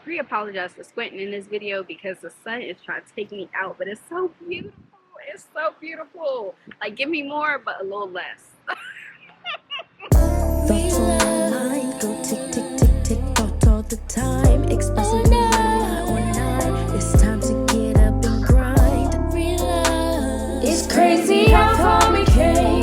Pre-apologize for squinting in this video because the sun is trying to take me out, but it's so beautiful. It's so beautiful. Like, give me more, but a little less. Thoughts on my mind go tick, tick, tick, tick, thought all the time. Expressing rely or not. It's time to get up and grind. It's crazy how far we came.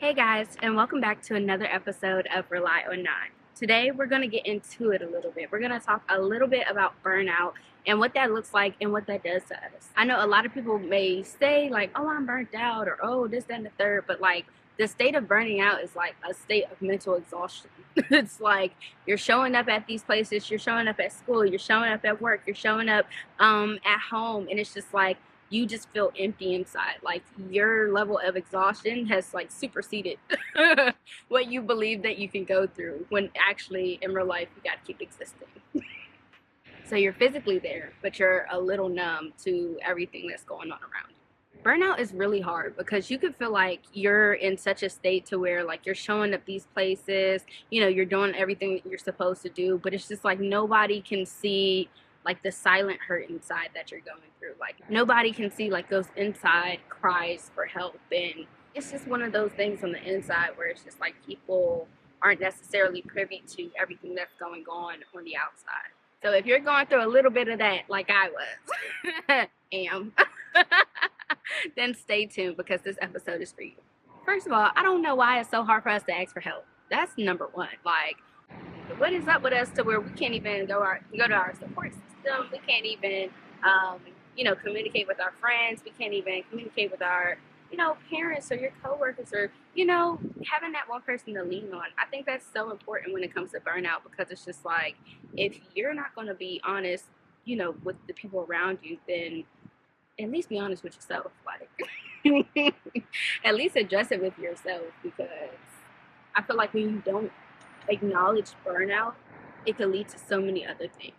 Hey guys, and welcome back to another episode of RelyonNye. Today we're going to get into it a little bit. We're going to talk a little bit about burnout and what that looks like and what that does to us. I know a lot of people may say like, oh, I'm burnt out, or oh, this, that, and the third, but like the state of burning out is like a state of mental exhaustion. It's like you're showing up at these places, you're showing up at school, you're showing up at work, you're showing up at home, and it's just like you just feel empty inside. Like your level of exhaustion has like superseded what you believe that you can go through, when actually in real life you got to keep existing. So you're physically there, but you're a little numb to everything that's going on around you. Burnout is really hard because you could feel like you're in such a state to where like you're showing up these places, you know, you're doing everything that you're supposed to do, but it's just like nobody can see like the silent hurt inside that you're going through. Like nobody can see like those inside cries for help, and it's just one of those things on the inside where it's just like people aren't necessarily privy to everything that's going on the outside. So if you're going through a little bit of that like I was then stay tuned because this episode is for you. First of all, I don't know why it's so hard for us to ask for help. That's number one. Like, what is up with us to where we can't even go to our support system? We can't even, communicate with our friends. We can't even communicate with our, parents or your coworkers, or, having that one person to lean on. I think that's so important when it comes to burnout, because it's just like, if you're not going to be honest, with the people around you, then at least be honest with yourself. Like, at least address it with yourself, because I feel like when you don't acknowledge burnout, it could lead to so many other things.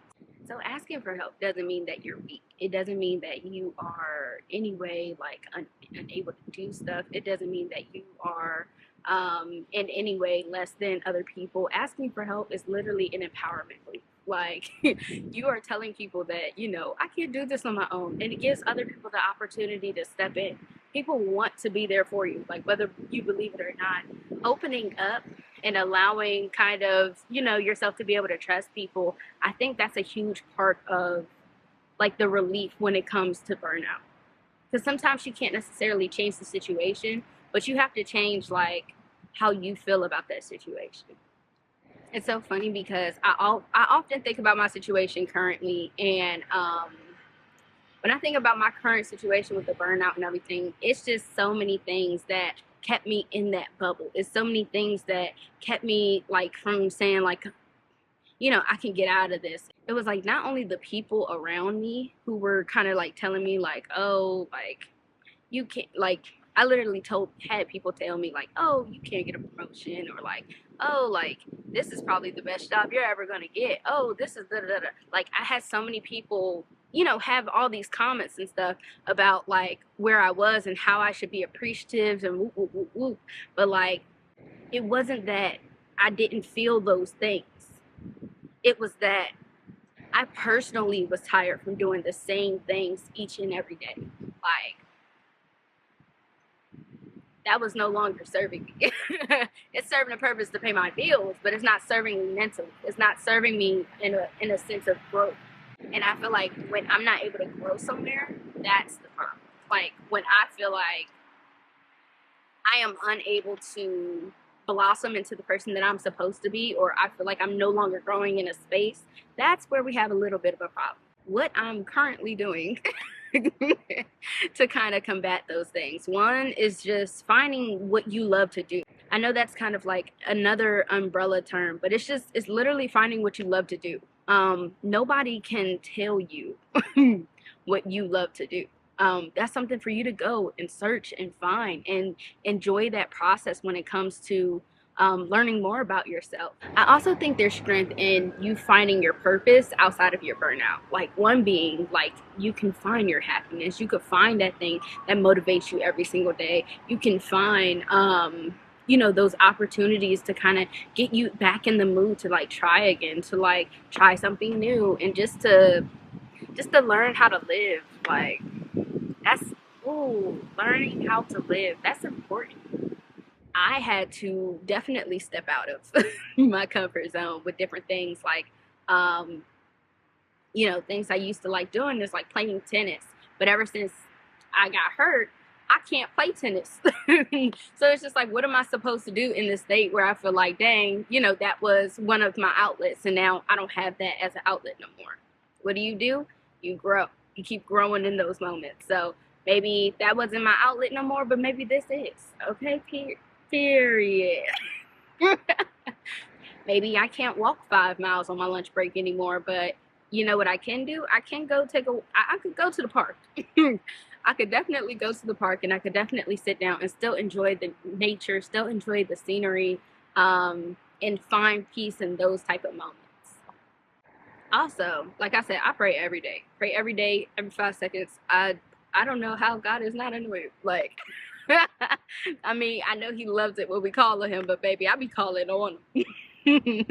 So asking for help doesn't mean that you're weak. It doesn't mean that you are anyway like unable to do stuff. It doesn't mean that you are in any way less than other people. Asking for help is literally an empowerment belief. Like, you are telling people that, I can't do this on my own. And it gives other people the opportunity to step in. People want to be there for you, like whether you believe it or not. Opening up and allowing kind of, yourself to be able to trust people, I think that's a huge part of like the relief when it comes to burnout. Because sometimes you can't necessarily change the situation, but you have to change like how you feel about that situation. It's so funny because I often think about my situation currently, and when I think about my current situation with the burnout and everything, it's just so many things that kept me in that bubble. It's so many things that kept me like from saying like, I can get out of this. It was like not only the people around me who were kind of like telling me like, oh, like you can't, like I literally had people tell me like, oh, you can't get a promotion, or like, oh, like this is probably the best job you're ever gonna get. Oh, this is da da da. Like I had so many people, have all these comments and stuff about like where I was and how I should be appreciative and whoop, whoop, whoop, whoop. But like, it wasn't that I didn't feel those things. It was that I personally was tired from doing the same things each and every day. Like, that was no longer serving me. It's serving a purpose to pay my bills, but it's not serving me mentally. It's not serving me in a sense of growth. And I feel like when I'm not able to grow somewhere, that's the problem. Like when I feel like I am unable to blossom into the person that I'm supposed to be, or I feel like I'm no longer growing in a space, that's where we have a little bit of a problem. What I'm currently doing to kind of combat those things. One is just finding what you love to do. I know that's kind of like another umbrella term, but it's literally finding what you love to do. Nobody can tell you what you love to do. That's something for you to go and search and find and enjoy that process when it comes to learning more about yourself. I also think there's strength in you finding your purpose outside of your burnout. Like one being like you can find your happiness. You could find that thing that motivates you every single day. You can find you know, those opportunities to kind of get you back in the mood to like try again, to like try something new, and just to learn how to live. Like, that's, ooh, learning how to live, that's important. I had to definitely step out of my comfort zone with different things, like, um, you know, things I used to like doing is like playing tennis. But ever since I got hurt, I can't play tennis. So it's just like, what am I supposed to do in this state where I feel like, dang, you know, that was one of my outlets, and now I don't have that as an outlet no more. What do? You grow. You keep growing in those moments. So maybe that wasn't my outlet no more, but maybe this is. Okay, period. Maybe I can't walk 5 miles on my lunch break anymore, but you know what I can do? I can go I could go to the park. I could definitely go to the park, and I could definitely sit down and still enjoy the nature, still enjoy the scenery, and find peace in those type of moments. Also, like I said, I pray every day. Pray every day, every 5 seconds. I don't know how God is not annoyed. Like, I mean, I know He loves it when we call on Him, but baby, I be calling on Him.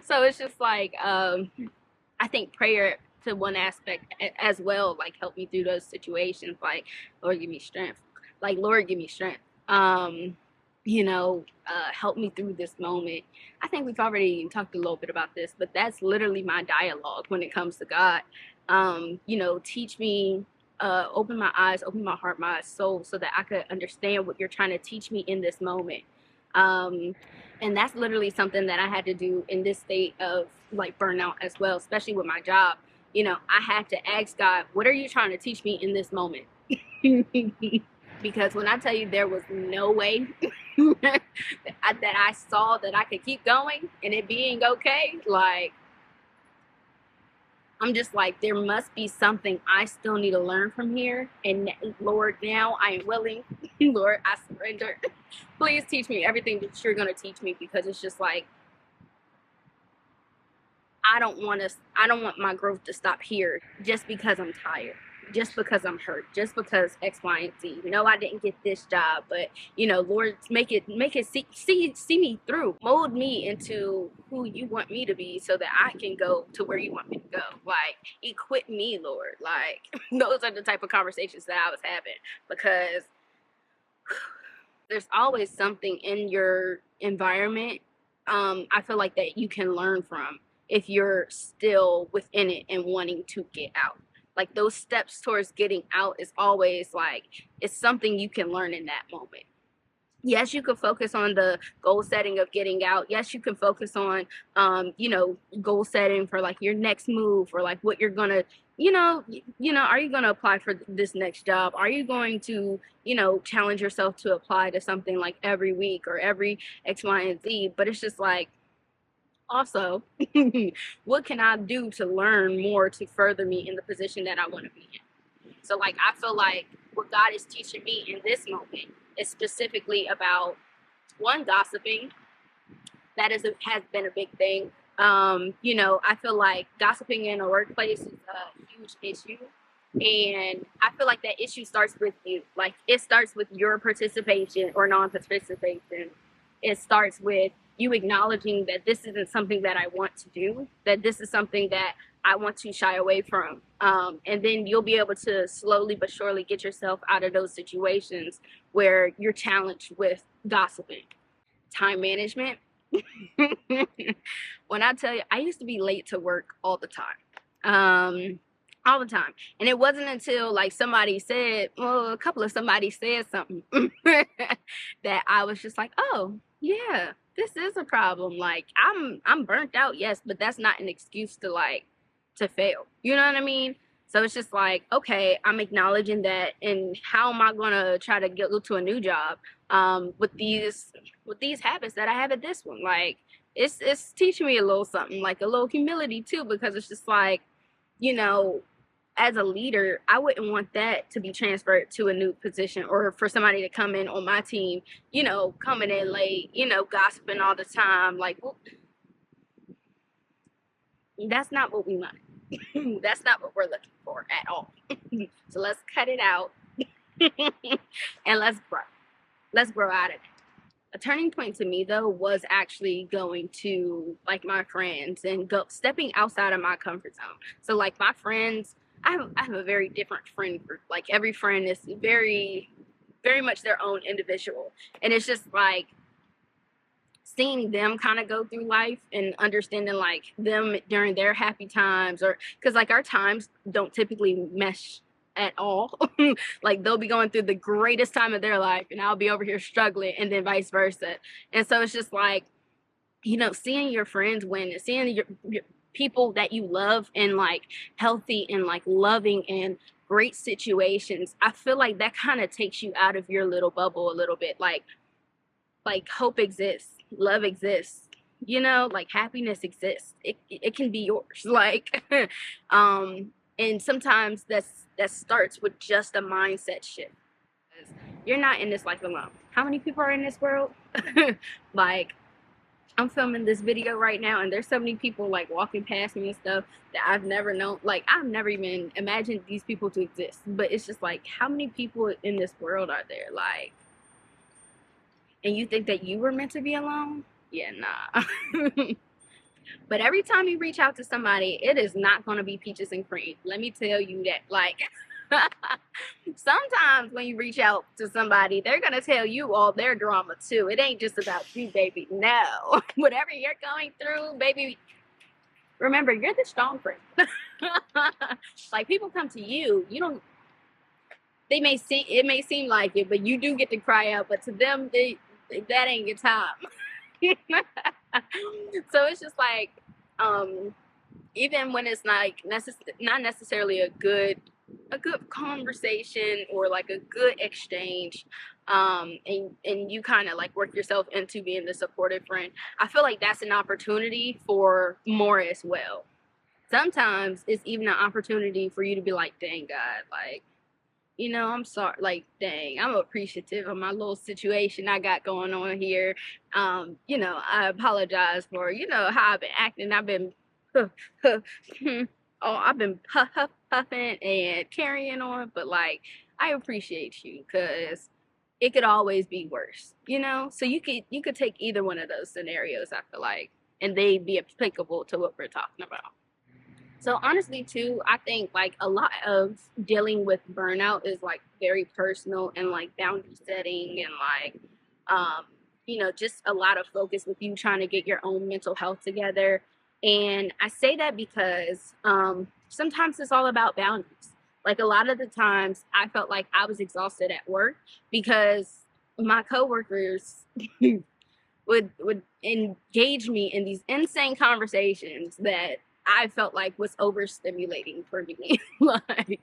So it's just like, I think prayer to one aspect as well, like, help me through those situations. Like, Lord, give me strength. Like, Lord, give me strength. You know, help me through this moment. I think we've already talked a little bit about this, but that's literally my dialogue when it comes to God. You know, teach me, open my eyes, open my heart, my soul, so that I could understand what you're trying to teach me in this moment. And that's literally something that I had to do in this state of like burnout as well, especially with my job. You know, I had to ask God, what are you trying to teach me in this moment? Because when I tell you there was no way that I saw that I could keep going and it being okay, like, I'm just like, there must be something I still need to learn from here. And Lord, now I am willing. Lord, I surrender. Please teach me everything that you're going to teach me, because it's just like, I don't want my growth to stop here just because I'm tired, just because I'm hurt, just because X, Y, and Z. No, I didn't get this job, but you know, Lord, make it see me through, mold me into who you want me to be, so that I can go to where you want me to go. Like, equip me, Lord. Like, those are the type of conversations that I was having, because there's always something in your environment, I feel like, that you can learn from if you're still within it and wanting to get out. Like, those steps towards getting out is always like, it's something you can learn in that moment. Yes, you can focus on the goal setting of getting out. Yes, you can focus on, you know, goal setting for like your next move, or like what you're gonna, you know, are you gonna apply for this next job? Are you going to, you know, challenge yourself to apply to something like every week or every X, Y, and Z? But it's just like, also, what can I do to learn more to further me in the position that I want to be in? So, like, I feel like what God is teaching me in this moment is specifically about, one, gossiping. That has been a big thing. You know, I feel like gossiping in a workplace is a huge issue. And I feel like that issue starts with you. Like, it starts with your participation or non-participation. It starts with you acknowledging that this isn't something that I want to do, that this is something that I want to shy away from. And then you'll be able to slowly but surely get yourself out of those situations where you're challenged with gossiping. Time management. When I tell you, I used to be late to work all the time. All the time. And it wasn't until like a couple of somebody said something that I was just like, oh, yeah, this is a problem. Like, I'm burnt out, yes, but that's not an excuse to fail. You know what I mean? So it's just like, okay, I'm acknowledging that, and how am I gonna try to go to a new job with these habits that I have at this one? Like, it's teaching me a little something, like a little humility too, because it's just like, you know, as a leader, I wouldn't want that to be transferred to a new position, or for somebody to come in on my team, you know, coming in late, you know, gossiping all the time. Like, well, that's not what we want. That's not what we're looking for at all. So let's cut it out and let's grow. Let's grow out of it. A turning point to me though was actually going to like my friends and stepping outside of my comfort zone. So like my friends, I have a very different friend group. Like every friend is very much their own individual, and it's just like seeing them kind of go through life and understanding like them during their happy times, or because like our times don't typically mesh at all. Like they'll be going through the greatest time of their life and I'll be over here struggling, and then vice versa. And so it's just like, you know, seeing your friends win, seeing your people that you love in like healthy and like loving and great situations, I feel like that kind of takes you out of your little bubble a little bit. Like hope exists, love exists, you know, like happiness exists. It can be yours. Like and sometimes that starts with just a mindset shift. You're not in this life alone. How many people are in this world? Like I'm filming this video right now and there's so many people like walking past me and stuff that I've never known. Like I've never even imagined these people to exist. But it's just like, how many people in this world are there? Like, and you think that you were meant to be alone? Yeah, nah. But every time you reach out to somebody, it is not going to be peaches and cream. Let me tell you that. Like, sometimes when you reach out to somebody, they're going to tell you all their drama too. It ain't just about you, baby. No. Whatever you're going through, baby, remember, you're the strong friend. Like, people come to you, you don't, it may seem like it, but you do get to cry out. But to them, that ain't your time. So it's just like, even when it's like not necessarily a good conversation or like a good exchange, and you kind of like work yourself into being the supportive friend, I feel like that's an opportunity for more as well. Sometimes it's even an opportunity for you to be like, dang God, like, you know, I'm sorry, like, dang, I'm appreciative of my little situation I got going on here. You know, I apologize for, you know, how I've been acting. I've been, I've been puffing and carrying on, but like, I appreciate you because it could always be worse, you know? So you could take either one of those scenarios, I feel like, and they'd be applicable to what we're talking about. So honestly too, I think like a lot of dealing with burnout is like very personal and like boundary setting and like, you know, just a lot of focus with you trying to get your own mental health together. And I say that because sometimes it's all about boundaries. Like a lot of the times I felt like I was exhausted at work because my coworkers would engage me in these insane conversations that I felt like was overstimulating for me. Like,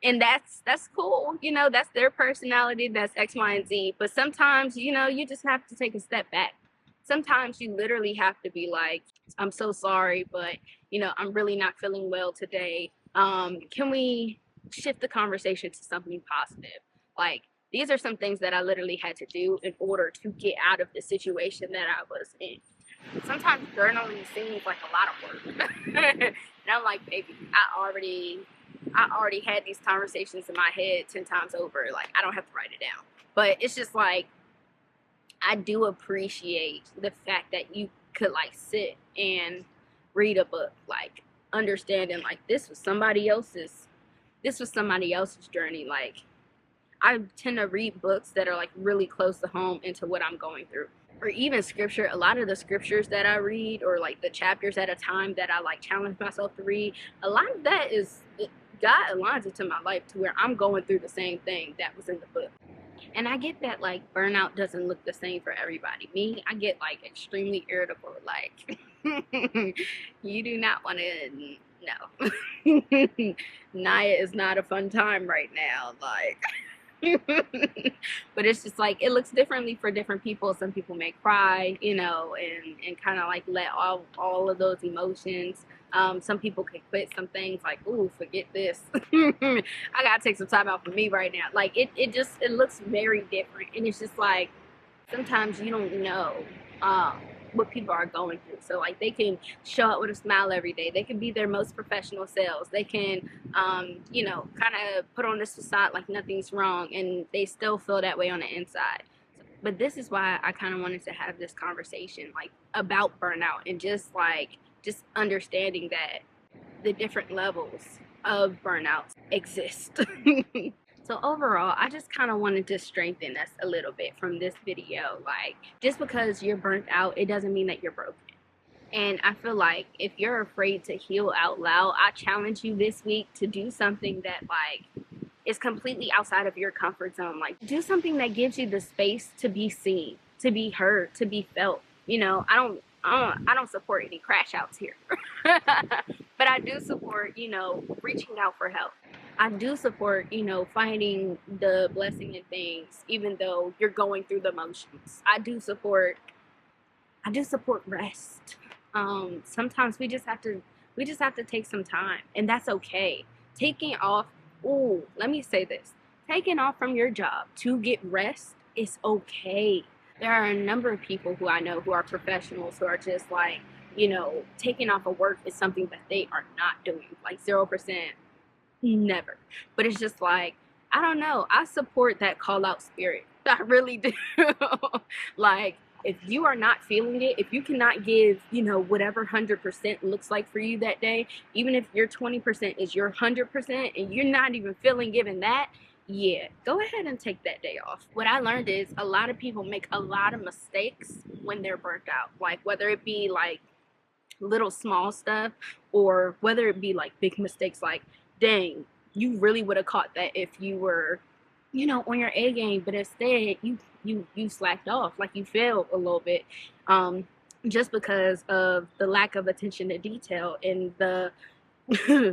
and that's cool, you know, that's their personality, that's X, Y, and Z. But sometimes, you know, you just have to take a step back. Sometimes you literally have to be like, I'm so sorry, but you know, I'm really not feeling well today. Can we shift the conversation to something positive? Like, these are some things that I literally had to do in order to get out of the situation that I was in. Sometimes journaling seems like a lot of work. And I'm like, baby, I already had these conversations in my head 10 times over. Like, I don't have to write it down. But it's just like, I do appreciate the fact that you could like sit and read a book, like understanding like this was somebody else's journey. Like, I tend to read books that are like really close to home into what I'm going through. Or even scripture. A lot of the scriptures that I read, or like the chapters at a time that I like challenge myself to read, a lot of that is God aligns it to my life to where I'm going through the same thing that was in the book. And I get that like burnout doesn't look the same for everybody. Me, I get like extremely irritable. Like, you do not want to, no. Naya is not a fun time right now. Like, but it's just like, it looks differently for different people. Some people may cry, you know, and kind of like let all of those emotions. Some people can quit some things like, ooh, forget this. I gotta take some time out for me right now. Like, it looks very different. And it's just like, sometimes you don't know what people are going through. So like, they can show up with a smile every day. They can be their most professional selves. They can, you know, kind of put on this facade like nothing's wrong, and they still feel that way on the inside. But this is why I kind of wanted to have this conversation, like, about burnout, and just understanding that the different levels of burnout exist. So overall, I just kind of wanted to strengthen us a little bit from this video. Like, just because you're burnt out, it doesn't mean that you're broken. And I feel like if you're afraid to heal out loud, I challenge you this week to do something that, like, is completely outside of your comfort zone. Like, do something that gives you the space to be seen, to be heard, to be felt. You know, I don't support any crash outs here. But I do support, reaching out for help. I do support, finding the blessing in things, even though you're going through the motions. I do support rest. Sometimes we just have to take some time, and that's okay. Taking off, let me say this. Taking off from your job to get rest is okay. There are a number of people who I know who are professionals who are just like, taking off of work is something that they are not doing, like 0%, never. But it's just like, I don't know. I support that call out spirit. I really do. Like, if you are not feeling it, if you cannot give, whatever 100% looks like for you that day, even if your 20% is your 100% and you're not even feeling giving that, yeah, go ahead and take that day off. What I learned is a lot of people make a lot of mistakes when they're burnt out. Like, whether it be like little small stuff, or whether it be like big mistakes, like, dang, you really would have caught that if you were, on your A game, but instead you slacked off, like you failed a little bit, just because of the lack of attention to detail and the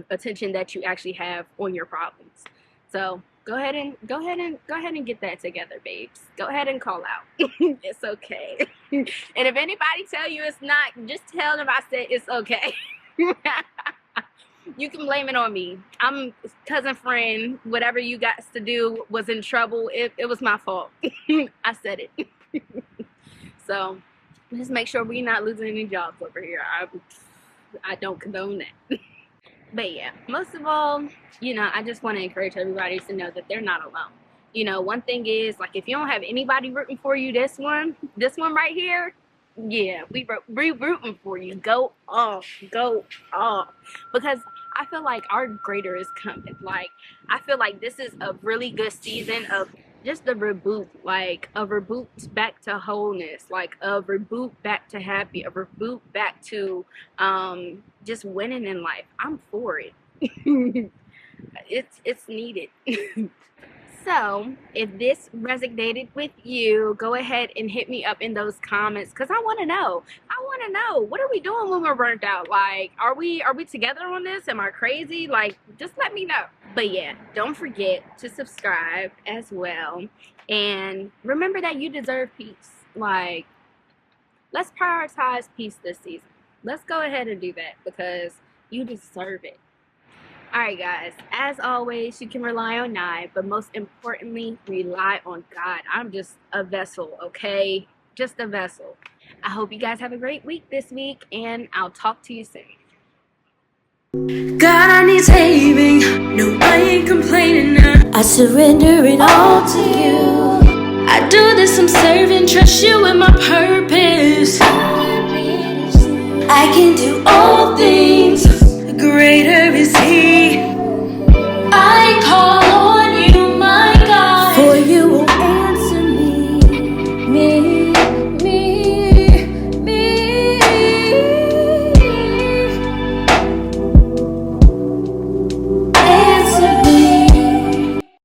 attention that you actually have on your problems. So go ahead and get that together, babes. Go ahead and call out. It's okay. And if anybody tell you it's not, just tell them I said it's okay. You can blame it on me. I'm cousin friend. Whatever you got to do was in trouble. It was my fault. I said it. So just make sure we're not losing any jobs over here. I don't condone that. But yeah, most of all, I just want to encourage everybody to know that they're not alone. One thing is, like, if you don't have anybody rooting for you, this one right here, yeah, we rooting for you. Go off. Because I feel like our greater is coming. Like, I feel like this is a really good season of just a reboot, like a reboot back to wholeness, like a reboot back to happy, a reboot back to just winning in life. I'm for it. It's needed. So if this resonated with you, go ahead and hit me up in those comments, because I want to know. What are we doing when we're burnt out? Like, are we together on this? Am I crazy? Like, just let me know. But yeah, don't forget to subscribe as well. And remember that you deserve peace. Like, let's prioritize peace this season. Let's go ahead and do that, because you deserve it. Alright guys, as always, you can rely on Nye, but most importantly, rely on God. I'm just a vessel, okay? Just a vessel. I hope you guys have a great week this week, and I'll talk to you soon. God, I need saving. No, I ain't complaining now. I surrender it all to you. I do this, I'm serving, trust you with my purpose. I can do all things greater.